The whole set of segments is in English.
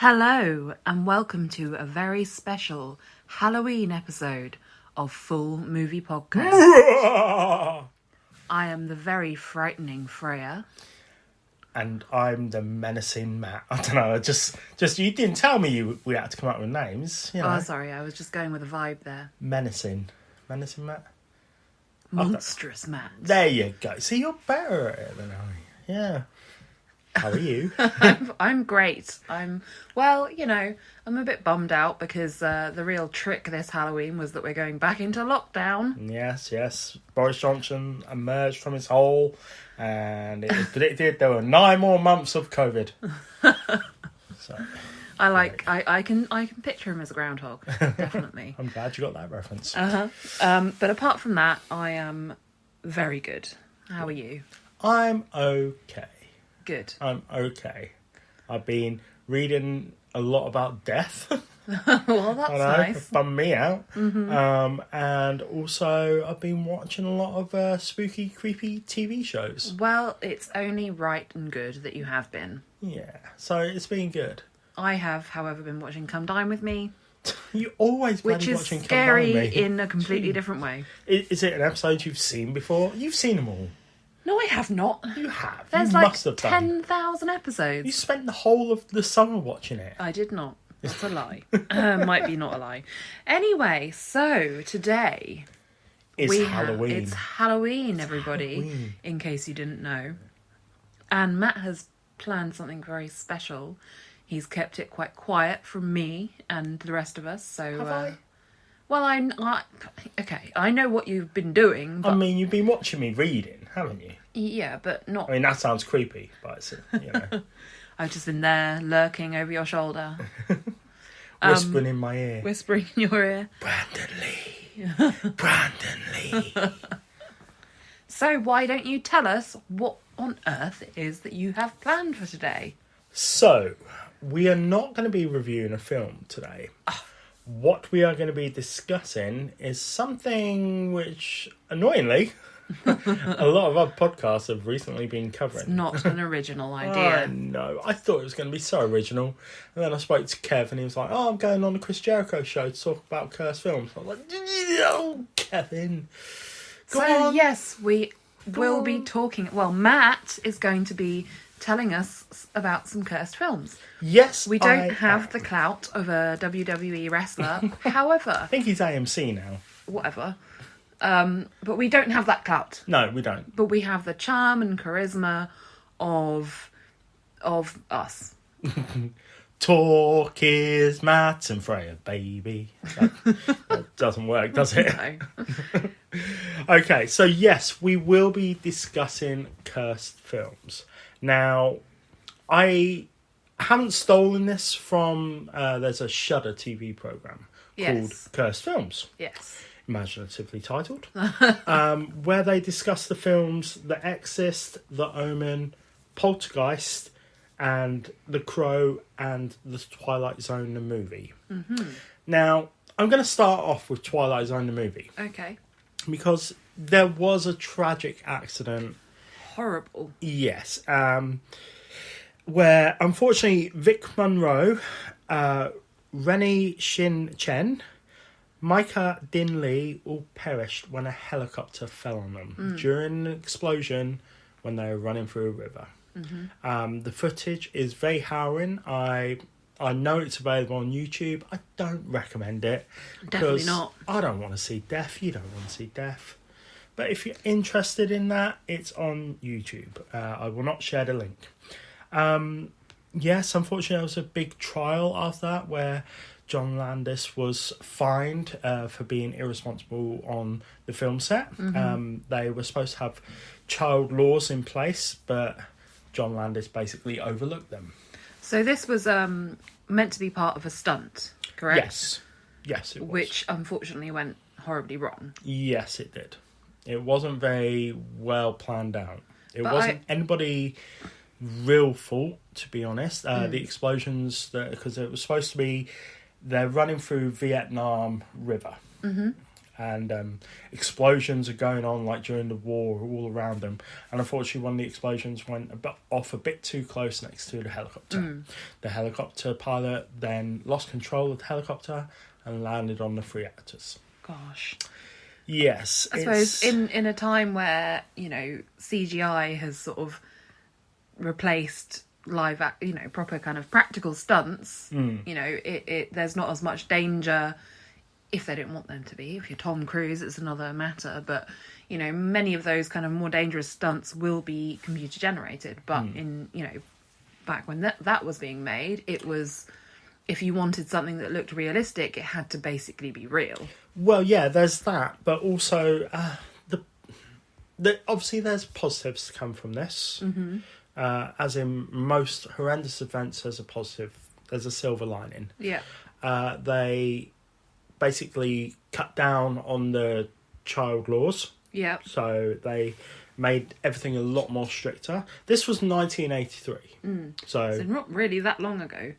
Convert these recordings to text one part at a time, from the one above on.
Hello and welcome to a very special Halloween episode of Full Movie Podcast. I am the very frightening Freya. And I'm the menacing Matt. I don't know, just you didn't tell me we had to come up with names. You know. Oh, sorry, I was just going with a vibe there. Menacing Matt? Monstrous Matt. There you go. See, you're better at it than I. Yeah. How are you? I'm great. I'm a bit bummed out because the real trick this Halloween was that we're going back into lockdown. Yes. Boris Johnson emerged from his hole and it was predicted there were 9 more months of COVID. So, I can picture him as a groundhog, definitely. I'm glad you got that reference. But apart from that, I am very good. How are you? I'm okay. Good. I'm okay. I've been reading a lot about death. Well, that's nice. It's bummed me out. Mm-hmm. And also, I've been watching a lot of spooky, creepy TV shows. Well, it's only right and good that you have been. Yeah, so it's been good. I have, however, been watching Come Dine With Me. You always which is watching scary Come Dine With Me. in a completely different way. Is it an episode you've seen before? You've seen them all. No, I have not. You have. There's you like must have done. 10,000 episodes. You spent the whole of the summer watching it. I did not. That's a lie. Might be not a lie. Anyway, so today It's Halloween. It's Halloween, everybody, Halloween. in case you didn't know. And Matt has planned something very special. He's kept it quite quiet from me and the rest of us. So, Have I? Well, okay. I know what you've been doing. But, I mean, you've been watching me reading, haven't you? yeah, but not. I mean, that sounds creepy, but it's, you know. I've just been there, lurking over your shoulder. Whispering in my ear. Whispering in your ear. Brandon Lee. So why don't you tell us what on earth it is that you have planned for today? So, we are not going to be reviewing a film today. What we are going to be discussing is something which, annoyingly, a lot of our podcasts have recently been covering. It's not an original idea. No, I thought it was going to be so original. And then I spoke to Kev and he was like, I'm going on the Chris Jericho show to talk about cursed films. I was like, oh, Kevin. Go on. Yes, we will be talking... Well, Matt is going to be telling us about some cursed films. Yes, we don't have the clout of a WWE wrestler. However... I think he's AMC now. Whatever. But we don't have that clout. No, we don't. But we have the charm and charisma of us. Talk is Matt and Freya, baby. That doesn't work, does it? No. Okay, so yes, we will be discussing cursed films. Now, I haven't stolen this from... there's a Shudder TV programme called Cursed Films. Yes. Imaginatively titled. Where they discuss the films The Exorcist, The Omen, Poltergeist, and The Crow, and The Twilight Zone, the movie. Mm-hmm. Now, I'm going to start off with Twilight Zone, the movie. Okay. Because there was a tragic accident. Horrible. Yes. Where, unfortunately, Vic Monroe, Rennie Shin Chen, Micah Dinley all perished when a helicopter fell on them during an explosion when they were running through a river. Mm-hmm. The footage is very harrowing. I know it's available on YouTube. I don't recommend it. Definitely not. I don't want to see death. You don't want to see death. But if you're interested in that, it's on YouTube. I will not share the link. Yes, unfortunately, there was a big trial after that where John Landis was fined for being irresponsible on the film set. Mm-hmm. They were supposed to have child laws in place, but John Landis basically overlooked them. So this was meant to be part of a stunt, correct? Yes, it was. Which unfortunately went horribly wrong. Yes, it did. It wasn't very well planned out. It wasn't anybody real fault, to be honest. The explosions, because it was supposed to be... They're running through Vietnam River. Mm-hmm. and explosions are going on like during the war all around them. And unfortunately, one of the explosions went off a bit too close next to the helicopter. The helicopter pilot then lost control of the helicopter and landed on the 3 actors. Gosh. Yes, I suppose in a time where, you know, CGI has sort of replaced proper kind of practical stunts, you know, there's not as much danger if they don't want them to be. If you're Tom Cruise, it's another matter, but, you know, many of those kind of more dangerous stunts will be computer generated. But in, you know, back when that was being made, it was, if you wanted something that looked realistic, it had to basically be real. Well, yeah, there's that, but also obviously there's positives to come from this. As in most horrendous events, there's a positive, there's a silver lining. Yeah. They basically cut down on the child laws. Yeah. So they made everything a lot more stricter. This was 1983. So not really that long ago.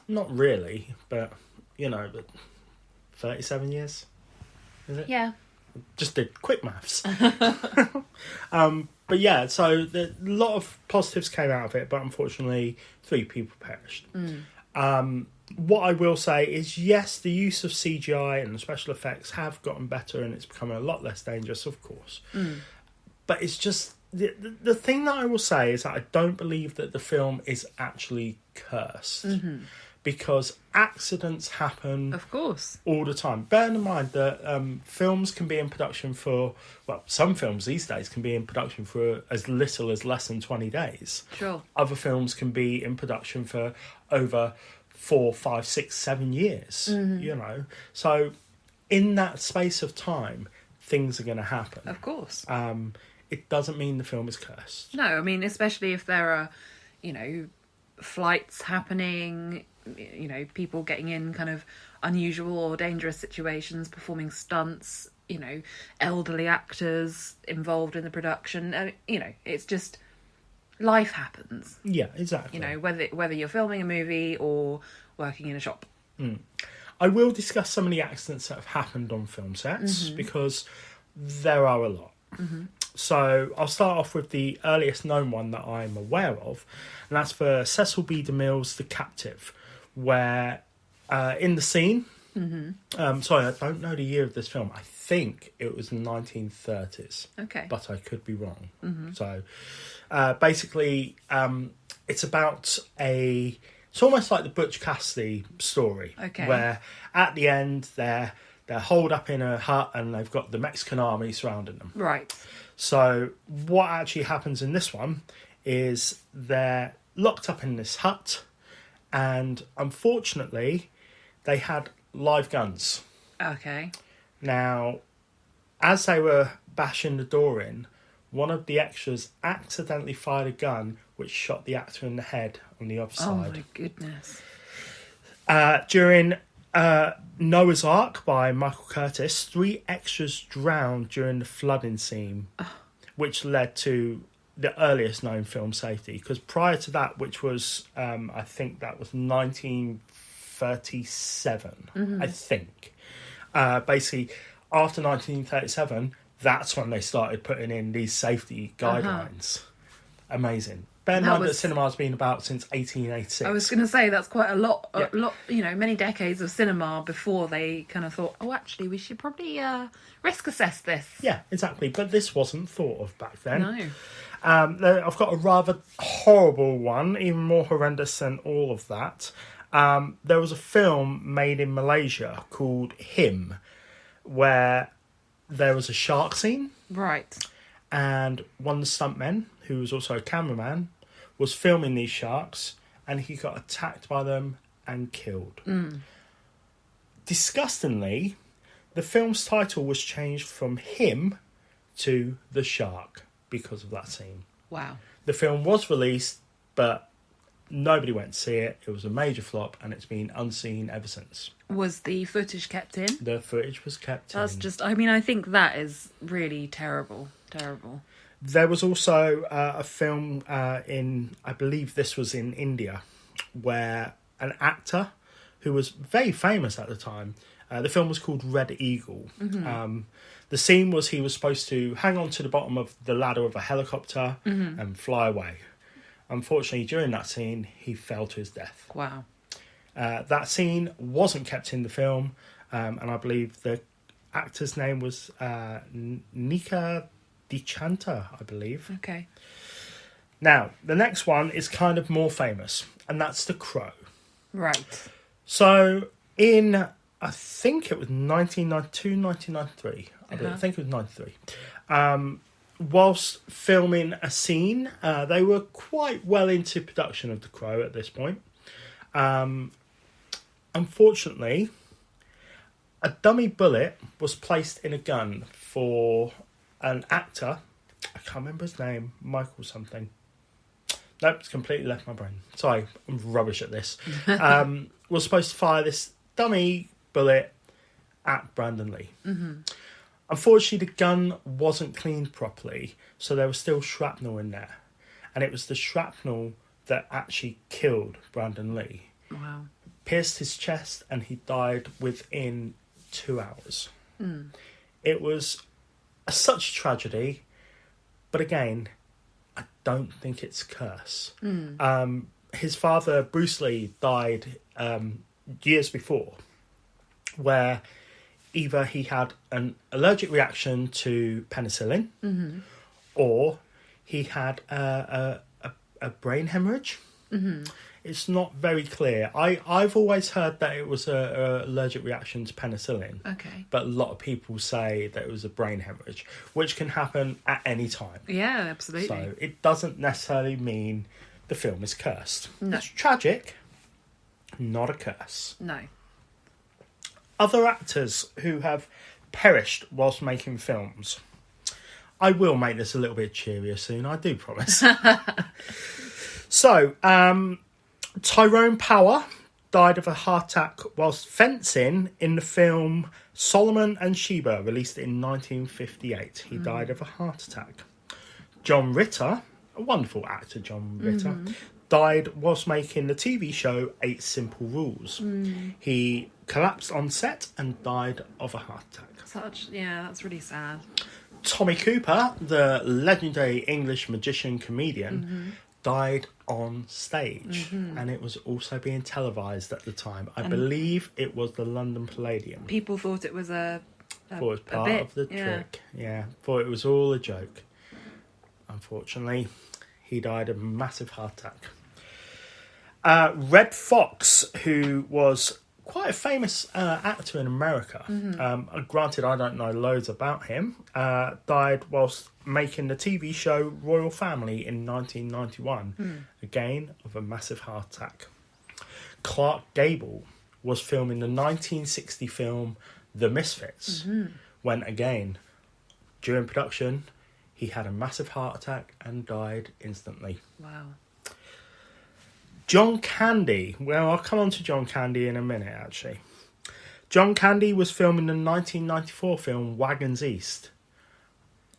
Not really, but, you know, 37 years, is it? Yeah. Just did quick maths. But yeah, so a lot of positives came out of it, but unfortunately 3 people perished. What I will say is, yes, the use of CGI and the special effects have gotten better and it's becoming a lot less dangerous, of course. But it's just, the thing that I will say is that I don't believe that the film is actually cursed. Because accidents happen, of course, all the time. Bear in mind that films can be in production for, well, some films these days can be in production for as little as less than 20 days. Sure. Other films can be in production for over 4, 5, 6, 7 years. You know, so in that space of time, things are going to happen. Of course. It doesn't mean the film is cursed. No, I mean, especially if there are, you know, flights happening, you know, people getting in kind of unusual or dangerous situations, performing stunts, you know, elderly actors involved in the production. You know, it's just, life happens. Yeah, exactly. You know, whether you're filming a movie or working in a shop. I will discuss some of the accidents that have happened on film sets because there are a lot. So I'll start off with the earliest known one that I'm aware of, and that's for Cecil B. DeMille's The Captive, where in the scene, sorry, I don't know the year of this film. I think it was the 1930s. Okay. But I could be wrong. So basically, it's about it's almost like the Butch Cassidy story. Okay. Where at the end, they're holed up in a hut and they've got the Mexican army surrounding them. Right. So what actually happens in this one is they're locked up in this hut, and unfortunately they had live guns. Okay. Now, as they were bashing the door in, one of the extras accidentally fired a gun which shot the actor in the head on the other side. Oh my goodness. During Noah's Ark by Michael Curtis, 3 extras drowned during the flooding scene, which led to the earliest known film safety. Because prior to that, which was, I think that was 1937, I think. Basically, after 1937, that's when they started putting in these safety guidelines. Amazing. Bear in mind that cinema's been about since 1886. I was going to say, that's quite a lot, Yeah. you know, many decades of cinema before they kind of thought, oh, actually, we should probably risk assess this. Yeah, exactly. But this wasn't thought of back then. No. I've got a rather horrible one, even more horrendous than all of that. There was a film made in Malaysia called Him, where there was a shark scene. Right. And one of the stuntmen, who was also a cameraman, was filming these sharks, and he got attacked by them and killed. Disgustingly, the film's title was changed from Him to The Shark because of that scene. Wow. The film was released, but nobody went to see it. It was a major flop, and it's been unseen ever since. Was the footage kept in? The footage was kept in. That's just, I mean, I think that is really terrible. Terrible. There was also a film I believe this was in India, where an actor who was very famous at the time. The film was called Red Eagle. The scene was he was supposed to hang on to the bottom of the ladder of a helicopter and fly away. Unfortunately, during that scene, he fell to his death. Wow. That scene wasn't kept in the film, and I believe the actor's name was Nika DiChanta, I believe. Okay. Now, the next one is kind of more famous, and that's The Crow. Right. So, in, I think it was 1992, 1993. I think it was 93. Whilst filming a scene, they were quite well into production of The Crow at this point. Unfortunately, a dummy bullet was placed in a gun for an actor. I can't remember his name. Michael something. Nope, it's completely left my brain. Sorry, I'm rubbish at this. Was supposed to fire this dummy bullet at Brandon Lee. Unfortunately, the gun wasn't cleaned properly, so there was still shrapnel in there. And it was the shrapnel that actually killed Brandon Lee. Wow. Pierced his chest, and he died within 2 hours. It was such tragedy, but again, I don't think it's a curse. His father, Bruce Lee, died years before, where either he had an allergic reaction to penicillin, or he had a brain hemorrhage. It's not very clear. I've always heard that it was a allergic reaction to penicillin. Okay. But a lot of people say that it was a brain hemorrhage, which can happen at any time. Yeah, absolutely. So it doesn't necessarily mean the film is cursed. No. It's tragic, not a curse. No. Other actors who have perished whilst making films. I will make this a little bit cheerier soon, I do promise. So, Tyrone Power died of a heart attack whilst fencing in the film Solomon and Sheba, released in 1958. He died of a heart attack. John Ritter, a wonderful actor, John Ritter, died whilst making the TV show 8 Simple Rules. He collapsed on set and died of a heart attack. That's really sad. Tommy Cooper, the legendary English magician comedian, died on stage, and it was also being televised at the time. I believe it was the London Palladium. People thought it was Thought it was part of the trick. Yeah, thought it was all a joke. Unfortunately, he died of a massive heart attack. Red Fox, who was quite a famous actor in America. Granted, I don't know loads about him. Died whilst making the TV show Royal Family in 1991. Again, of a massive heart attack. Clark Gable was filming the 1960 film The Misfits, when again, during production, he had a massive heart attack and died instantly. Wow. John Candy. Well, I'll come on to John Candy in a minute, actually. John Candy was filming the 1994 film Wagons East.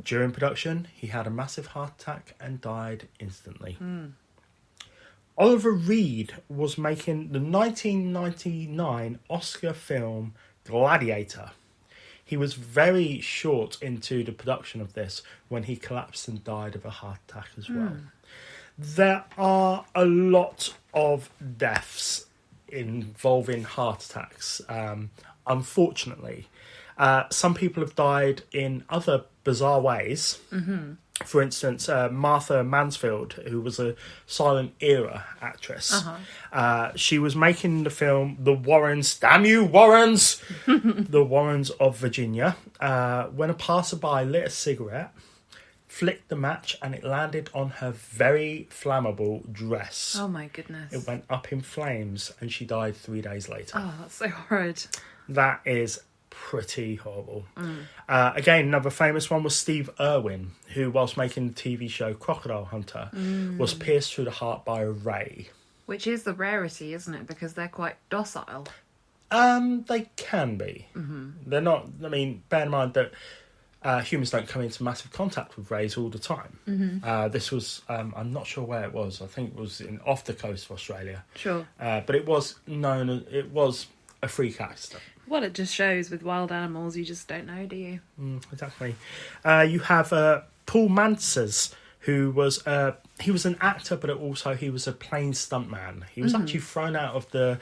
During production, he had a massive heart attack and died instantly. Oliver Reed was making the 1999 Oscar film Gladiator. He was very short into the production of this when he collapsed and died of a heart attack as well. There are a lot of deaths involving heart attacks, unfortunately. Some people have died in other bizarre ways. For instance, Martha Mansfield, who was a silent era actress. She was making the film The Warrens, damn you Warrens! The Warrens of Virginia, when a passerby lit a cigarette, flicked the match, and it landed on her very flammable dress. Oh my goodness. It went up in flames, and she died 3 days later. Oh, that's so horrid. That is pretty horrible. Again, another famous one was Steve Irwin, who, whilst making the TV show Crocodile Hunter, was pierced through the heart by a ray. Which is the rarity, isn't it? Because they're quite docile. They can be. They're not, I mean, bear in mind that humans don't come into massive contact with rays all the time. Mm-hmm. This was, I'm not sure where it was. I think it was off the coast of Australia. Sure. But it was it was a freak accident. Well, it just shows with wild animals, you just don't know, do you? Exactly. You have Paul Manses, who was he was an actor, but also he was a plain stuntman. He was actually thrown out of the